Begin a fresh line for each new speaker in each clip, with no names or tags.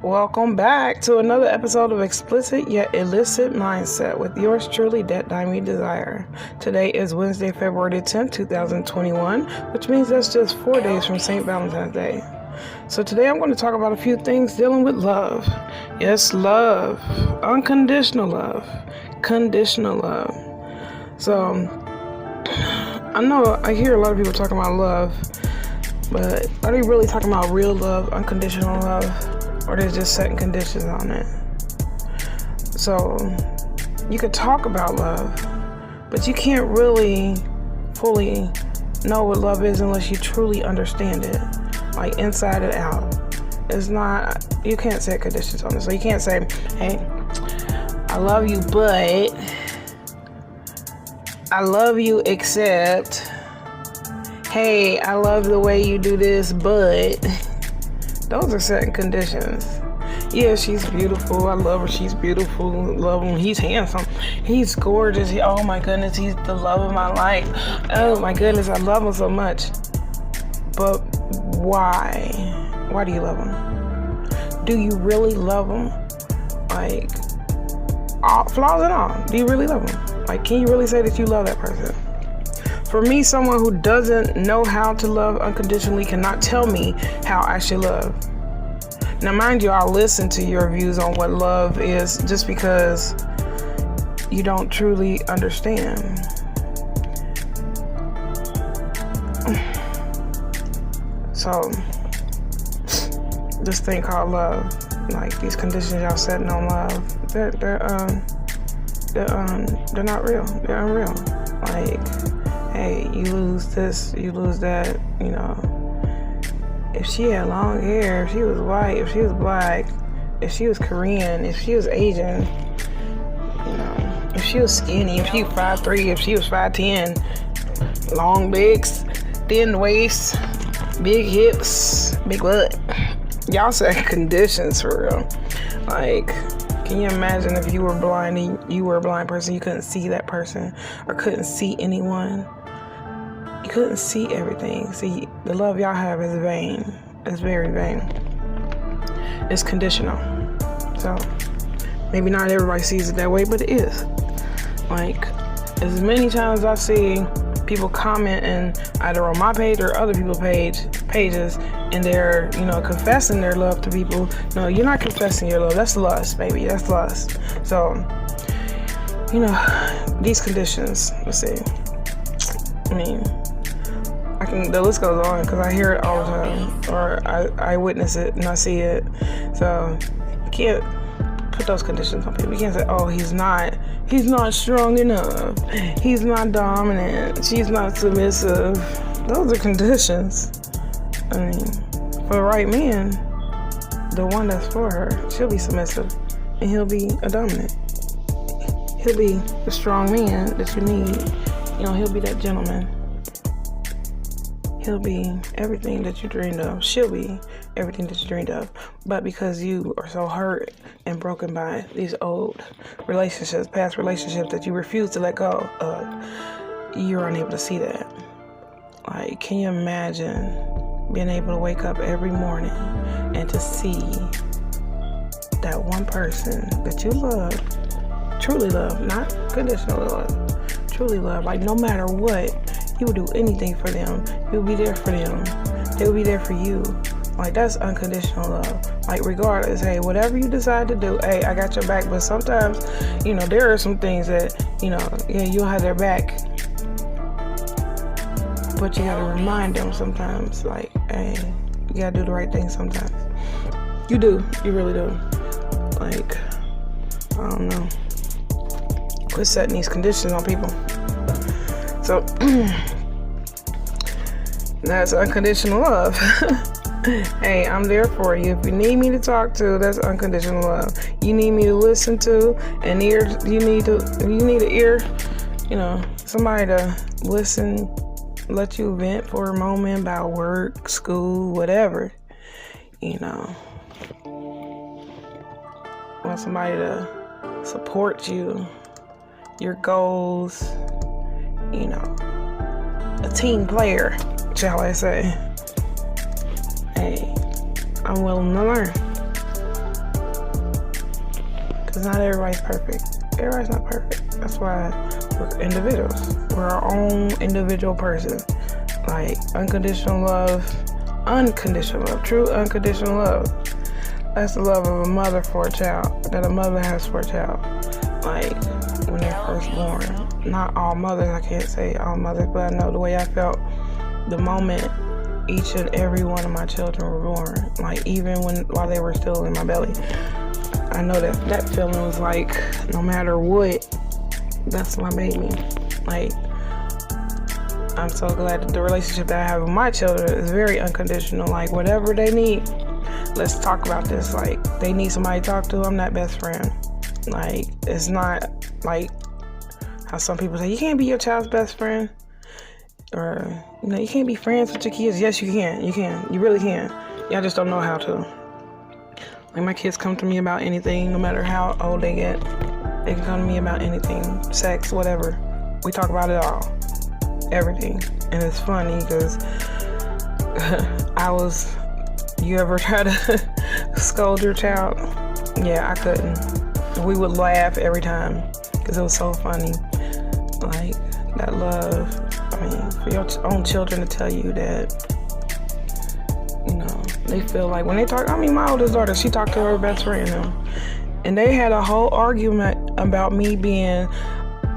Welcome back to another episode of Explicit yet Elicit Mindset with yours truly, DatDiamond YouDesire. Today is Wednesday, February 10th, 2021, which means that's just 4 days from St. Valentine's Day. So today I'm going to talk about a few things dealing with love. Yes, love. Unconditional love. Conditional love. So, I know I hear a lot of people talking about love, but are they really talking about real love, unconditional love? Or they're just setting conditions on it. So you could talk about love, but you can't really fully know what love is unless you truly understand it, like inside and out. It's not, you can't set conditions on it. So you can't say, hey, I love you, but I love you except, hey, I love the way you do this, but those are certain conditions. Yeah, she's beautiful. I love her. She's beautiful. Love him. He's handsome. He's gorgeous. Oh my goodness, he's the love of my life. Oh my goodness, I love him so much. But why? Why do you love him? Do you really love him? Like, all, flaws and all. Do you really love him? Like, can you really say that you love that person? For me, someone who doesn't know how to love unconditionally cannot tell me how I should love. Now, mind you, I'll listen to your views on what love is just because you don't truly understand. So, this thing called love, like these conditions y'all setting on love, they're not real. They're unreal. Like, hey, you lose this, you lose that, you know. If she had long hair, if she was white, if she was black, if she was Korean, if she was Asian, you know, if she was skinny, if she was 5'3", if she was 5'10", long legs, thin waist, big hips, big butt. Y'all set conditions for real. Like, can you imagine if you were blind and you were a blind person, you couldn't see that person or couldn't see anyone? You couldn't see everything. See, the love y'all have is vain. It's very vain. It's conditional. So, maybe not everybody sees it that way, but it is. Like, as many times I see people commenting either on my page or other people's pages, and they're, you know, confessing their love to people. No, you're not confessing your love. That's lust, baby. That's lust. So, you know, these conditions, let's see. I mean, the list goes on because I hear it all the time, or I witness it and I see it. So you can't put those conditions on people. You can't say, oh, he's not strong enough. He's not dominant. She's not submissive. Those are conditions. I mean, for the right man, the one that's for her, she'll be submissive and he'll be a dominant. He'll be the strong man that you need. You know, he'll be that gentleman. He'll be everything that you dreamed of. She'll be everything that you dreamed of. But because you are so hurt and broken by these old relationships, past relationships that you refuse to let go of, you're unable to see that. Like, can you imagine being able to wake up every morning and to see that one person that you love, truly love, not conditional love, truly love, like no matter what, you would do anything for them. You'll be there for them. They'll be there for you. Like, that's unconditional love. Like, regardless, hey, whatever you decide to do, hey, I got your back. But sometimes, you know, there are some things that, you know, yeah, you'll have their back. But you gotta remind them sometimes, like, hey, you gotta do the right thing sometimes. You do. You really do. Like, I don't know. Quit setting these conditions on people. So, that's unconditional love. Hey, I'm there for you. If you need me to talk to, that's unconditional love. You need me to listen to, an ear. You need an ear. You know, somebody to listen, let you vent for a moment about work, school, whatever. You know, want somebody to support you, your goals. You know, a team player, shall I say. Hey, I'm willing to learn. Because not everybody's perfect. Everybody's not perfect. That's why we're individuals. We're our own individual person. Like, unconditional love, true unconditional love. That's the love of a mother for a child, that a mother has for a child. Like, when they're first born. Not all mothers, I can't say all mothers, but I know the way I felt the moment each and every one of my children were born. Like, even while they were still in my belly. I know that feeling was like, no matter what, that's my baby. Like, I'm so glad that the relationship that I have with my children is very unconditional. Like, whatever they need, let's talk about this. Like, they need somebody to talk to, I'm that best friend. Like, it's not like how some people say, you can't be your child's best friend. Or, you can't be friends with your kids. Yes, you can. You can. You really can. Y'all just don't know how to. Like, my kids come to me about anything, no matter how old they get. They can come to me about anything, sex, whatever. We talk about it all. Everything. And it's funny because you ever try to scold your child? Yeah, I couldn't. We would laugh every time because it was so funny. Like, that love. I mean, for your own children to tell you that, they feel like when they talk, my oldest daughter, she talked to her best friend, and they had a whole argument about me being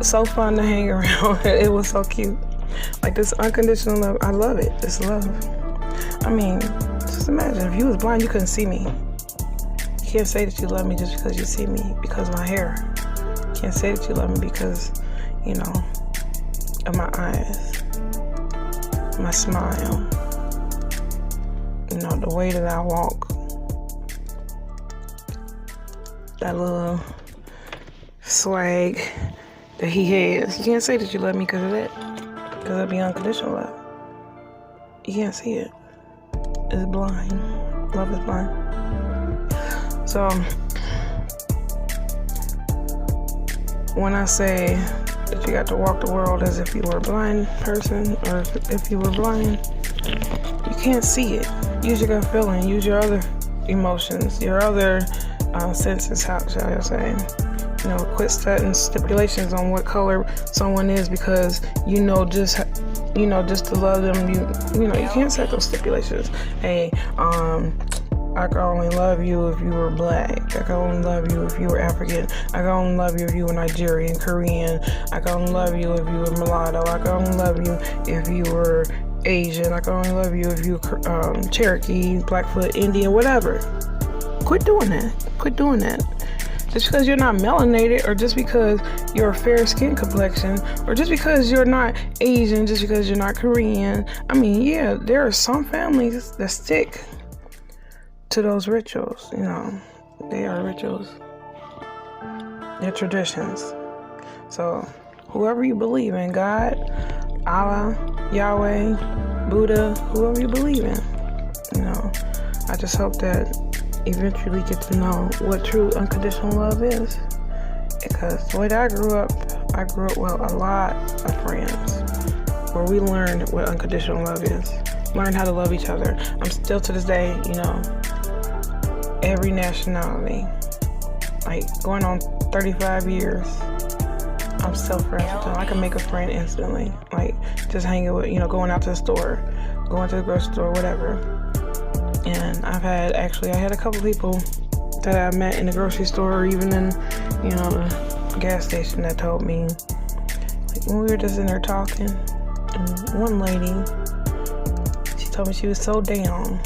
so fun to hang around. It was so cute. Like, this unconditional love, I love it. This love. Just imagine if you was blind, you couldn't see me. You can't say that you love me just because you see me, because of my hair. You can't say that you love me because, of my eyes, my smile, the way that I walk, that little swag that he has. You can't say that you love me because of that, because that'd be unconditional love. You can't see it. It's blind. Love is blind. So, when I say that you got to walk the world as if you were a blind person, or if you were blind, you can't see it. Use your gut feeling. Use your other emotions, your other senses, how shall I say. Quit setting stipulations on what color someone is because just to love them, you can't set those stipulations. Hey, I can only love you if you were black. I can only love you if you were African. I can only love you if you were Nigerian, Korean. I can only love you if you were mulatto. I can only love you if you were Asian. I can only love you if you were Cherokee, Blackfoot, Indian, whatever. Quit doing that. Quit doing that. Just because you're not melanated, or just because you're a fair skin complexion, or just because you're not Asian, just because you're not Korean. Yeah, there are some families that stick to those rituals. They are rituals. They're traditions. So whoever you believe in, God, Allah, Yahweh, Buddha, whoever you believe in, I just hope that eventually get to know what true unconditional love is. Because the way that I grew up with a lot of friends where we learned what unconditional love is. Learned how to love each other. I'm still to this day, every nationality, like going on 35 years, I'm still friends with them. I can make a friend instantly. Like, just hanging with, going out to the store, going to the grocery store, whatever. And I had a couple people that I met in the grocery store, or even in, the gas station, that told me, like, when we were just in there talking, and one lady, she told me she was so down.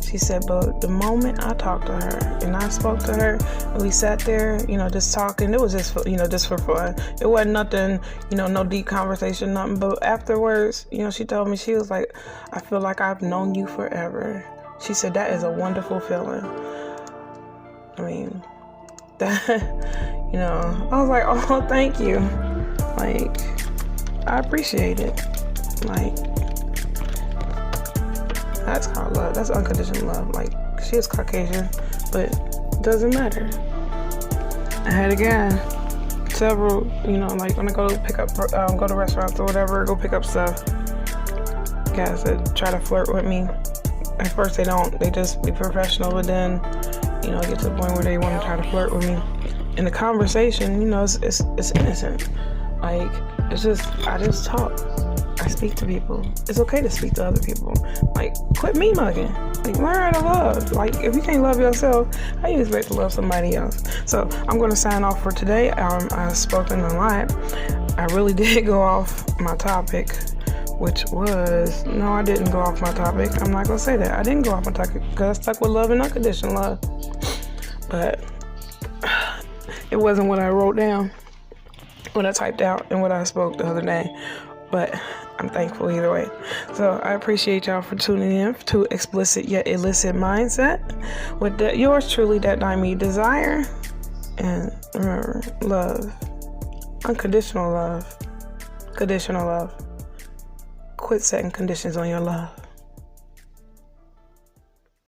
She said, but the moment I talked to her and I spoke to her and we sat there, just talking, it was just, just for fun. It wasn't nothing, no deep conversation, nothing. But afterwards, she told me, she was like, I feel like I've known you forever. She said, that is a wonderful feeling. That, I was like, oh, thank you. Like, I appreciate it. Like, that's called love. That's unconditional love. Like, she is Caucasian, but it doesn't matter. I had a guy, several, like when I go to restaurants or whatever, go pick up stuff, guys that try to flirt with me. At first they don't. They just be professional, but then, get to the point where they want to try to flirt with me. in the conversation, you know, it's innocent. Like, it's just, I just talk. I speak to people. It's okay to speak to other people. Like, quit me mugging. Like, learn how to love. Like, if you can't love yourself, how you expect to love somebody else? So I'm going to sign off for today. I've spoken a lot. I really did go off my topic, which was, no, I didn't go off my topic. I'm not going to say that. I didn't go off my topic because I stuck with love and unconditional love. But it wasn't what I wrote down, what I typed out, and what I spoke the other day. But I'm thankful either way. So I appreciate y'all for tuning in to Explicit Yet Elicit Mindset with yours truly, DatDiamond YouDesire. And remember, love, unconditional love, conditional love. Quit setting conditions on your love.